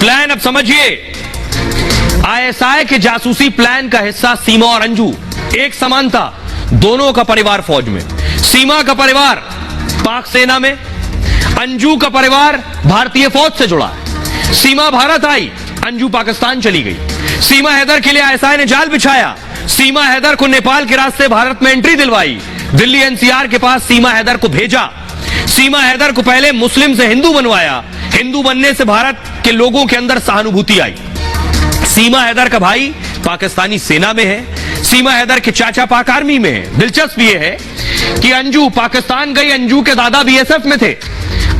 Plan अब समझिए। ISI के जासूसी प्लान का हिस्सा सीमा और अंजू एक समान था। दोनों का परिवार फौज में। सीमा का परिवार पाक सेना में, अंजू का परिवार भारतीय फौज से जुड़ा है। सीमा भारत आई, अंजू पाकिस्तान चली गई। सीमा हैदर के लिए आईएसआई ने जाल बिछाया। सीमा हैदर को नेपाल के रास्ते भारत में एंट्री दिलवाई। दिल्ली एनसीआर के पास सीमा हैदर को भेजा। सीमा हैदर को पहले मुस्लिम से हिंदू बनवाया। हिंदू बनने से भारत के लोगों के अंदर सहानुभूति आई। सीमा हैदर का भाई पाकिस्तानी सेना में है। सीमा हैदर के चाचा पाक आर्मी में है। दिलचस्प यह है कि अंजू पाकिस्तान गई। अंजू के दादा बीएसएफ में थे।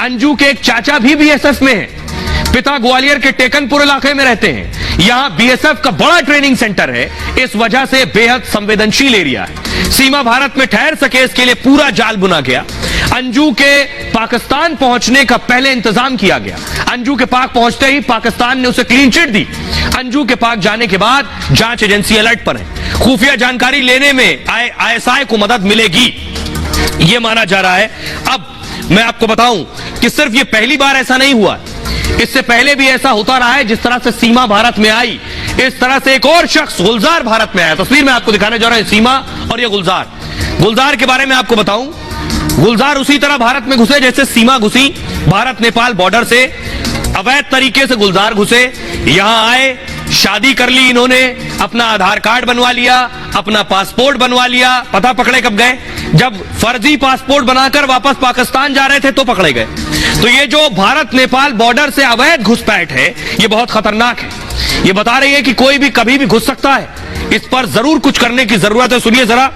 अंजू के एक चाचा भी बीएसएफ में है। पिता ग्वालियर के टेकनपुर इलाके में रहते हैं। यहां बीएसएफ का बड़ा ट्रेनिंग सेंटर है। इस वजह से बेहद संवेदनशील एरिया है। सीमा भारत में ठहर सके इसके लिए पूरा जाल बुना गया। अंजू के पाकिस्तान पहुंचने का पहले इंतजाम किया गया। अंजू के पाक पहुंचते ही पाकिस्तान ने उसे क्लीन चिट दी। अंजू के पाक जाने के बाद जांच एजेंसी अलर्ट पर है। खुफिया जानकारी लेने में आईएसआई को मदद मिलेगी, यह माना जा रहा है। अब मैं आपको बताऊं कि सिर्फ यह पहली बार ऐसा नहीं हुआ, इससे पहले भी ऐसा होता रहा है। जिस तरह से सीमा भारत में आई, इस तरह से एक और शख्स गुलजार भारत में आया। तस्वीर में आपको दिखाने जा रहा है सीमा और ये गुलजार। गुलजार के बारे में आपको बताऊं, गुलजार उसी तरह भारत में घुसे जैसे सीमा घुसी। भारत नेपाल बॉर्डर से अवैध तरीके से गुलजार घुसे, यहां आए, शादी कर ली इन्होंने, अपना आधार कार्ड बनवा लिया, अपना पासपोर्ट बनवा लिया। पता पकड़े कब गए? जब फर्जी पासपोर्ट बनाकर वापस पाकिस्तान जा रहे थे तो पकड़े गए। तो ये जो भारत नेपाल बॉर्डर से अवैध घुसपैठ है, ये बहुत खतरनाक है। ये बता रही है कि कोई भी कभी भी घुस सकता है। इस पर जरूर कुछ करने की जरूरत है। सुनिए जरा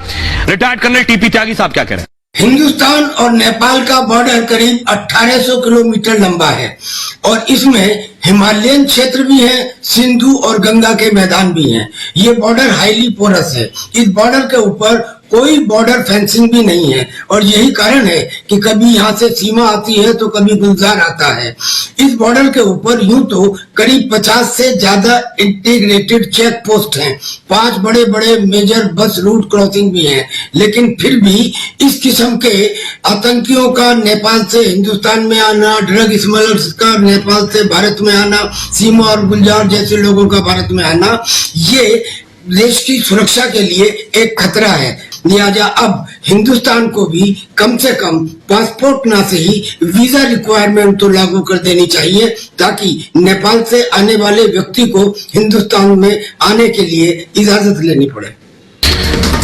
रिटायर्ड कर्नल टीपी त्यागी साहब क्या कह रहे हैं। हिंदुस्तान और नेपाल का बॉर्डर करीब 1800 किलोमीटर लंबा है और इसमें हिमालयन क्षेत्र भी है, सिंधु और गंगा के मैदान भी हैं। ये बॉर्डर हाईली पोरस है। इस बॉर्डर के ऊपर कोई बॉर्डर फेंसिंग भी नहीं है और यही कारण है कि कभी यहाँ से सीमा आती है तो कभी गुलजार आता है। इस बॉर्डर के ऊपर यूं तो करीब 50 से ज्यादा इंटीग्रेटेड चेक पोस्ट हैं। 5 बड़े बड़े मेजर बस रूट क्रॉसिंग भी हैं, लेकिन फिर भी इस किस्म के आतंकियों का नेपाल से हिंदुस्तान में आना, ड्रग स्मगलर्स का नेपाल से भारत में आना, सीमा और गुलजार जैसे लोगों का भारत में आना, ये देश की सुरक्षा के लिए एक खतरा है। लिहाजा अब हिंदुस्तान को भी कम से कम पासपोर्ट ना से ही वीजा रिक्वायरमेंट तो लागू कर देनी चाहिए, ताकि नेपाल से आने वाले व्यक्ति को हिंदुस्तान में आने के लिए इजाजत लेनी पड़े।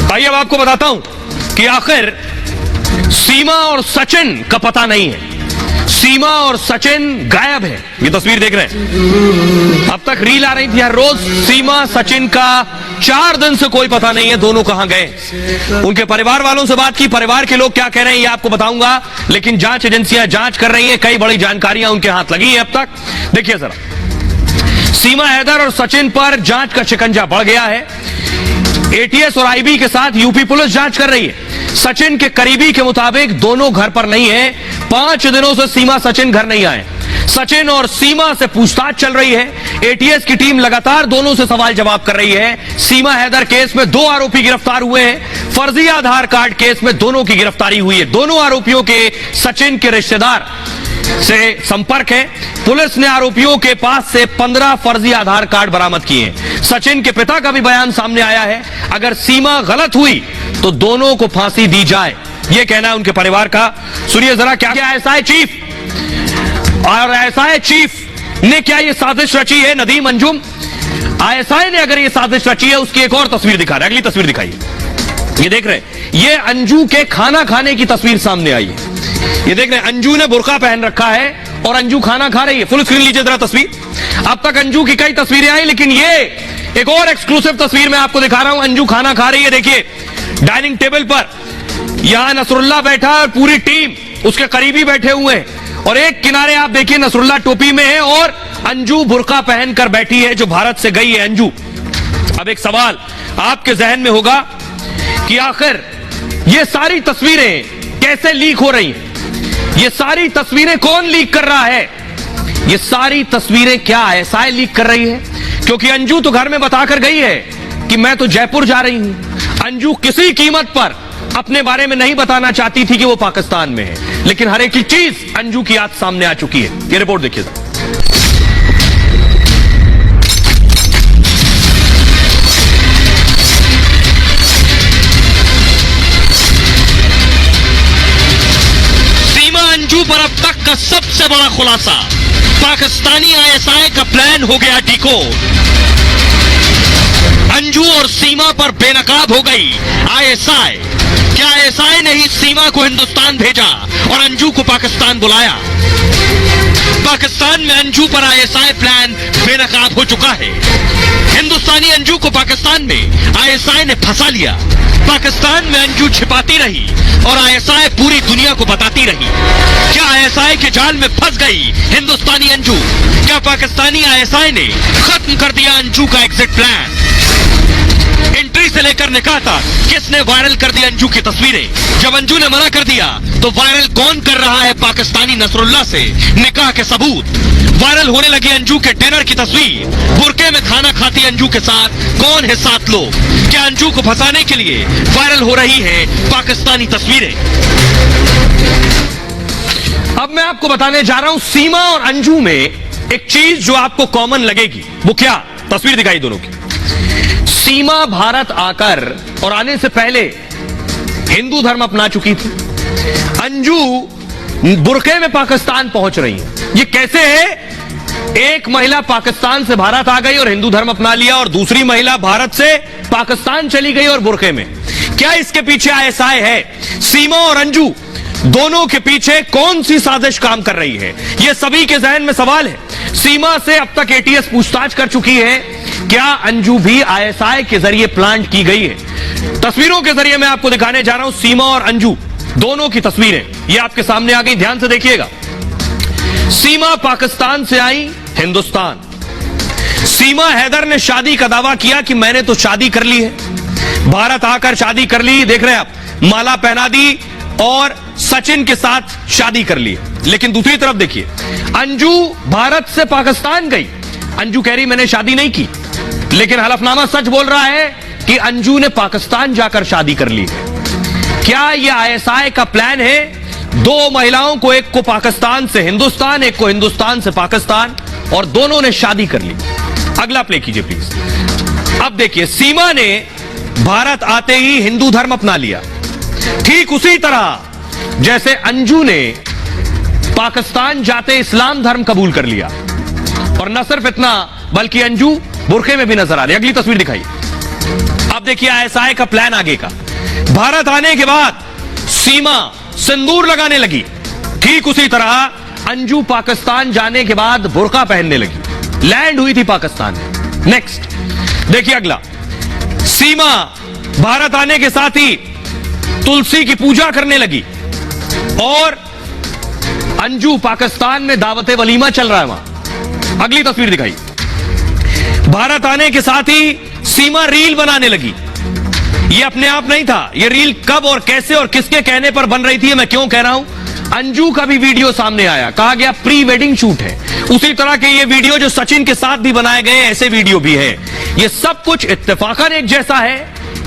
भाई अब आपको बताता हूं कि आखिर सीमा और सचिन का पता नहीं है। सीमा और सचिन गायब है। ये तस्वीर देख रहे हैं। अब तक रील आ रही थी हर रोज। सीमा सचिन का 4 दिन से कोई पता नहीं है, दोनों कहां गए। उनके परिवार वालों से बात की, परिवार के लोग क्या कह रहे हैं ये आपको बताऊंगा, लेकिन जांच एजेंसियां जांच कर रही हैं। कई बड़ी जानकारियां उनके हाथ लगी हैं अब तक। देखिए जरा, सीमा हैदर और सचिन पर जांच का शिकंजा बढ़ गया है। एटीएस और आईबी के साथ यूपी पुलिस जांच कर रही है। सचिन के करीबी के मुताबिक दोनों घर पर नहीं है। 5 दिनों से सीमा सचिन घर नहीं आए। सचिन और सीमा से पूछताछ चल रही है। एटीएस की टीम लगातार दोनों से सवाल जवाब कर रही है। सीमा हैदर केस में 2 आरोपी गिरफ्तार हुए हैं। फर्जी आधार कार्ड केस में दोनों की गिरफ्तारी हुई है। दोनों आरोपियों के सचिन के रिश्तेदार से संपर्क है। पुलिस ने आरोपियों के पास से 15 फर्जी आधार कार्ड बरामद किए हैं। सचिन के पिता का भी बयान सामने आया है। अगर सीमा गलत हुई तो दोनों को फांसी दी जाए, यह कहना है उनके परिवार का। सुनिए जरा क्या आईएसआई चीफ और आईएसआई चीफ ने क्या यह साजिश रची है। नदीम अंजुम, आईएसआई ने अगर यह साजिश रची है, उसकी एक और तस्वीर दिखा रहे हैं। अगली तस्वीर दिखाइए। ये देख रहे हैं, ये अंजू के खाना खाने की तस्वीर सामने आई है। ये देख रहे हैं, अंजू ने बुर्का पहन रखा है और अंजू खाना खा रही है। फुल स्क्रीन लीजिए जरा तस्वीर। अब तक अंजू की कई तस्वीरें आई, लेकिन ये एक और एक्सक्लूसिव तस्वीर मैं आपको दिखा रहा हूं। अंजू खाना खा रही है। देखिए डाइनिंग टेबल पर यहां नसरुल्लाह बैठा और पूरी टीम उसके करीबी बैठे हुए हैं और एक किनारे आप देखिए नसरुल्लाह टोपी में है और अंजू बुर्का पहनकर बैठी है, जो भारत से गई है अंजू। अब एक सवाल आपके जहन में होगा कि आखिर ये सारी तस्वीरें कैसे लीक हो रही हैं? ये सारी तस्वीरें कौन लीक कर रहा है? ये सारी तस्वीरें क्या आईएसआई लीक कर रही है? क्योंकि अंजू तो घर में बताकर गई है कि मैं तो जयपुर जा रही हूं। अंजू किसी कीमत पर अपने बारे में नहीं बताना चाहती थी कि वो पाकिस्तान में है, लेकिन हर एक चीज अंजू की आज सामने आ चुकी है। ये रिपोर्ट देखिए। बड़ा खुलासा, पाकिस्तानी आईएसआई का प्लान हो गया डिकोड। अंजू और सीमा पर बेनकाब हो गई आईएसआई। क्या आईएसआई ने ही सीमा को हिंदुस्तान भेजा और अंजू को पाकिस्तान बुलाया? पाकिस्तान में अंजू पर आईएसआई प्लान बेनकाब हो चुका है। हिंदुस्तानी अंजू को पाकिस्तान में आईएसआई ने फंसा लिया। पाकिस्तान में अंजू छिपाती रही और आईएसआई पूरी दुनिया को बताती रही। क्या आईएसआई के जाल में फंस गई हिंदुस्तानी अंजू? क्या पाकिस्तानी आईएसआई ने खत्म कर दिया अंजू का एग्जिट प्लान? एंट्री से लेकर निकाह तक किसने वायरल कर दिया अंजू की तस्वीरें? जब अंजू ने मना कर दिया तो वायरल कौन कर रहा है पाकिस्तानी नसरुल्लाह से निकाह के सबूत? वायरल होने लगी अंजू के डिनर की तस्वीर। बुरके में खाना खाती अंजू के साथ कौन है 7 लोग? क्या अंजू को फंसाने के लिए वायरल हो रही है पाकिस्तानी तस्वीरें? अब मैं आपको बताने जा रहा हूं सीमा और अंजू में एक चीज जो आपको कॉमन लगेगी। वो क्या? तस्वीर दिखाई दोनों की। सीमा भारत आकर और आने से पहले हिंदू धर्म अपना चुकी थी। अंजू बुरके में पाकिस्तान पहुंच रही है। ये कैसे है? एक महिला पाकिस्तान से भारत आ गई और हिंदू धर्म अपना लिया, और दूसरी महिला भारत से पाकिस्तान चली गई और बुरके में। क्या इसके पीछे आईएसआई है? सीमा और अंजू दोनों के पीछे कौन सी साजिश काम कर रही है? यह सभी के जहन में सवाल है। सीमा से अब तक एटीएस पूछताछ कर चुकी है। क्या अंजू भी आईएसआई के जरिए प्लांट की गई है? तस्वीरों के जरिए मैं आपको दिखाने जा रहा हूं सीमा और अंजू दोनों की तस्वीरें। ये आपके सामने आ गई, ध्यान से देखिएगा। सीमा पाकिस्तान से आई हिंदुस्तान। सीमा हैदर ने शादी का दावा किया कि मैंने तो शादी कर ली है, भारत आकर शादी कर ली। देख रहे हैं आप, माला पहना दी और सचिन के साथ शादी कर ली। लेकिन दूसरी तरफ देखिए, अंजू भारत से पाकिस्तान गई। अंजू कह रही मैंने शादी नहीं की, लेकिन हलफनामा सच बोल रहा है कि अंजू ने पाकिस्तान जाकर शादी कर ली है। क्या यह आईएसआई का प्लान है? 2 महिलाओं को, एक को पाकिस्तान से हिंदुस्तान, एक को हिंदुस्तान से पाकिस्तान, और दोनों ने शादी कर ली। अगला प्ले कीजिए प्लीज। अब देखिए, सीमा ने भारत आते ही हिंदू धर्म अपना लिया, ठीक उसी तरह जैसे अंजू ने पाकिस्तान जाते इस्लाम धर्म कबूल कर लिया। और न सिर्फ इतना, बल्कि अंजू बुरखे में भी नजर आ रही। अगली तस्वीर दिखाइए। अब देखिए आईएसआई का प्लान आगे का। भारत आने के बाद सीमा सिंदूर लगाने लगी, ठीक उसी तरह अंजू पाकिस्तान जाने के बाद बुर्का पहनने लगी। लैंड हुई थी पाकिस्तान में। नेक्स्ट देखिए अगला। सीमा भारत आने के साथ ही तुलसी की पूजा करने लगी, और अंजू पाकिस्तान में दावते वलीमा चल रहा है वहां। अगली तस्वीर दिखाई। भारत आने के साथ ही सीमा रील बनाने लगी। यह अपने आप नहीं था, यह रील कब और कैसे और किसके कहने पर बन रही थी मैं क्यों कह रहा हूं। अंजू का भी वीडियो सामने आया, कहा गया प्री वेडिंग शूट है। उसी तरह के ये वीडियो जो सचिन के साथ भी बनाए गए ऐसे वीडियो भी है। ये सब कुछ इत्तेफाकन एक जैसा है,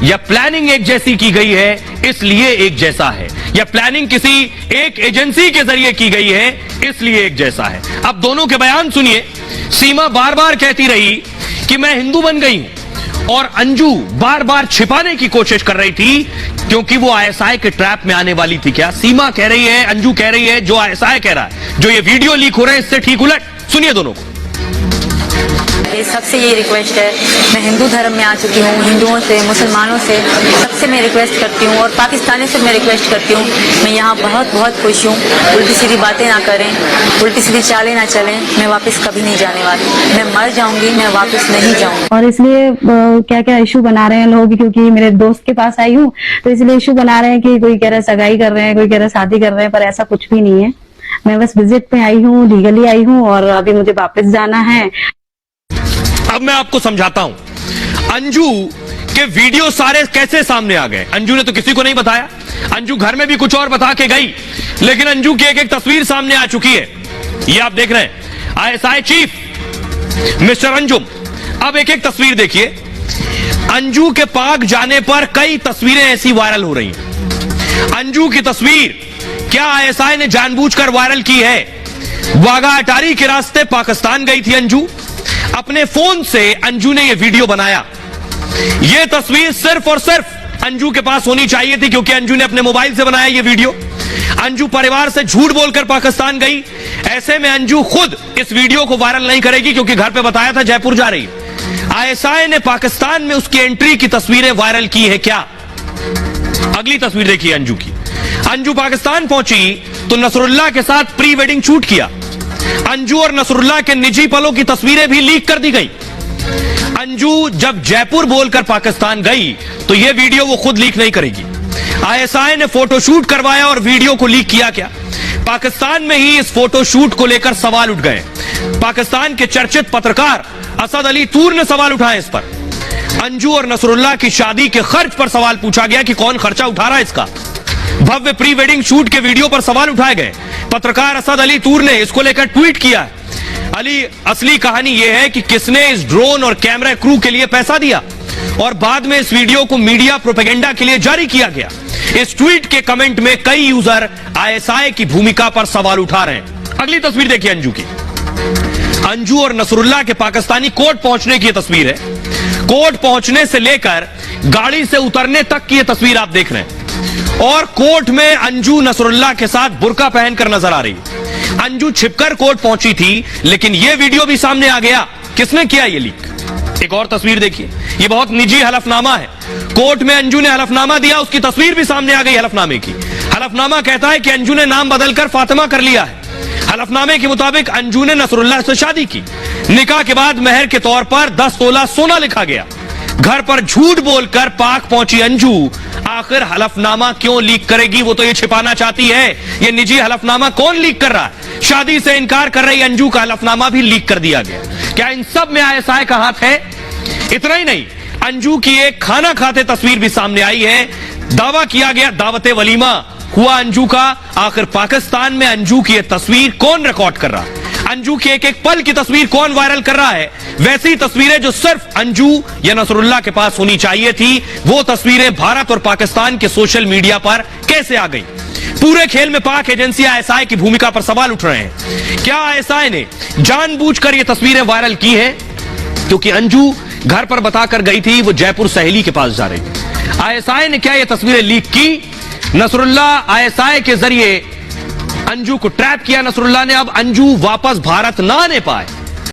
या प्लानिंग एक जैसी की गई है इसलिए एक जैसा है, या प्लानिंग किसी एक एजेंसी के जरिए की गई है इसलिए एक जैसा है। अब दोनों के बयान सुनिए। सीमा बार बार कहती रही कि मैं हिंदू बन गई हूं, और अंजू बार बार छिपाने की कोशिश कर रही थी क्योंकि वो आईएसआई के ट्रैप में आने वाली थी। क्या सीमा कह रही है, अंजू कह रही है, जो आईएसआई कह रहा है, जो ये वीडियो लीक हो रहे हैं इससे ठीक उलट। सुनिए दोनों को। सबसे ये रिक्वेस्ट है, मैं हिंदू धर्म में आ चुकी हूँ, हिंदुओं से, मुसलमानों से, सबसे मैं रिक्वेस्ट करती हूँ, और पाकिस्तानी से मैं रिक्वेस्ट करती हूँ, मैं यहाँ बहुत खुश हूँ। उल्टी सीधी बातें ना करें, उल्टी सीधी चालें ना चलें। मैं वापस कभी नहीं जाने वाली, मैं मर जाऊंगी, मैं वापस नहीं जाऊंगी। और इसलिए क्या क्या इशू बना रहे हैं लोग, क्योंकि मेरे दोस्त के पास आई हूँ तो इसलिए इशू बना रहे हैं कि कोई कह रहा है सगाई कर रहे हैं, कोई कह रहा है शादी कर रहे हैं, पर ऐसा कुछ भी नहीं है। मैं बस विजिट पे आई हूँ, लीगली आई हूँ, और अभी मुझे वापस जाना है। अब मैं आपको समझाता हूं अंजू के वीडियो सारे कैसे सामने आ गए। अंजू ने तो किसी को नहीं बताया, अंजू घर में भी कुछ और बता के गई, लेकिन अंजू की एक एक तस्वीर सामने आ चुकी है। ये आप देख रहे हैं आईएसआई चीफ मिस्टर अंजुम। अब एक एक तस्वीर देखिए। अंजू के पाक जाने पर कई तस्वीरें ऐसी वायरल हो रही हैं। अंजू की तस्वीर क्या आईएसआई ने जानबूझकर वायरल की है? वाघा अटारी के रास्ते पाकिस्तान गई थी अंजू, अपने फोन से अंजू ने यह वीडियो बनाया। यह तस्वीर सिर्फ और सिर्फ अंजू के पास होनी चाहिए थी, क्योंकि अंजू ने अपने मोबाइल से बनाया यह वीडियो। अंजू परिवार से झूठ बोलकर पाकिस्तान गई। ऐसे में अंजू खुद इस वीडियो को वायरल नहीं करेगी क्योंकि घर पे बताया था जयपुर जा रही। आईएसआई ने पाकिस्तान में उसकी एंट्री की तस्वीरें वायरल की है क्या? अगली तस्वीर देखिए अंजू की। अंजू पाकिस्तान पहुंची तो नसरुल्लाह के साथ प्री वेडिंग शूट किया। अंजू और नसरुल्लाह के निजी पलों की तस्वीरें भी लीक कर दी गई। अंजू जब जयपुर बोलकर पाकिस्तान गई तो यह वीडियो वो खुद लीक नहीं करेगी। आईएसआई ने फोटोशूट करवाया और वीडियो को लीक किया क्या? पाकिस्तान में ही इस फोटोशूट को लेकर सवाल उठ गए। पाकिस्तान के चर्चित पत्रकार असद अली तूर ने सवाल उठाए इस पर। अंजू और नसरुल्लाह की शादी के खर्च पर सवाल पूछा गया कि कौन खर्चा उठा रहा है इसका। भव्य प्री वेडिंग शूट के वीडियो पर सवाल उठाए गए। पत्रकार असद अली तूर ने इसको लेकर ट्वीट किया। असली कहानी यह है कि किसने इस ड्रोन और कैमरा क्रू के लिए पैसा दिया और बाद में इस वीडियो को मीडिया प्रोपेगेंडा के लिए जारी किया गया। इस ट्वीट के कमेंट में कई यूजर आईएसआई की भूमिका पर सवाल उठा रहे हैं। अगली तस्वीर देखिए अंजू की। अंजू और नसरुल्लाह के पाकिस्तानी कोर्ट पहुंचने की तस्वीर है। कोर्ट पहुंचने से लेकर गाड़ी से उतरने तक की यह तस्वीर आप देख रहे हैं और कोर्ट में अंजू नसरुल्लाह के साथ बुर्का पहनकर नजर आ रही। अंजू छिपकर कोर्ट पहुंची थी लेकिन यह वीडियो भी सामने आ गया। किसने किया यह लीक? एक और तस्वीर देखिए। यह बहुत निजी हलफनामा है। कोर्ट में अंजू ने हलफनामा दिया, उसकी तस्वीर भी सामने आ गई हलफनामे की। हलफनामा कहता है कि अंजू ने नाम बदलकर फातिमा कर लिया है। हलफनामे के मुताबिक अंजू ने नसरुल्लाह से शादी की। निकाह के बाद मेहर के तौर पर 10 तोला सोना लिखा गया। घर पर झूठ बोलकर पाक पहुंची अंजू आखिर हलफनामा क्यों लीक करेगी? वो तो ये छिपाना चाहती है। ये निजी हलफनामा कौन लीक कर रहा है? शादी से इनकार कर रही अंजू का हलफनामा भी लीक कर दिया गया। क्या इन सब में आईएसआई का हाथ है? इतना ही नहीं, अंजू की एक खाना खाते तस्वीर भी सामने आई है। दावा किया गया दावते वलीमा हुआ अंजू का। आखिर पाकिस्तान में अंजू की यह तस्वीर कौन रिकॉर्ड कर रहा है? अंजू के एक एक पल की तस्वीर कौन वायरल कर रहा है? वैसी तस्वीरें जो सिर्फ अंजू या नसरुल्लाह के पास होनी चाहिए थी, वो तस्वीरें भारत और पाकिस्तान के सोशल मीडिया पर कैसे आ गई? पूरे खेल में पाक एजेंसी आईएसआई की भूमिका पर सवाल उठ रहे हैं। क्या आईएसआई ने जानबूझकर ये तस्वीरें वायरल की हैं? क्योंकि अंजू घर पर बताकर गई थी वो जयपुर सहेली के पास जा रही थी। आईएसआई ने क्या ये तस्वीरें लीक की? नसरुल्लाह आईएसआई के जरिए अंजू को ट्रैप किया नसरुल्लाह ने। अब अंजू वापस भारत ना आने पाए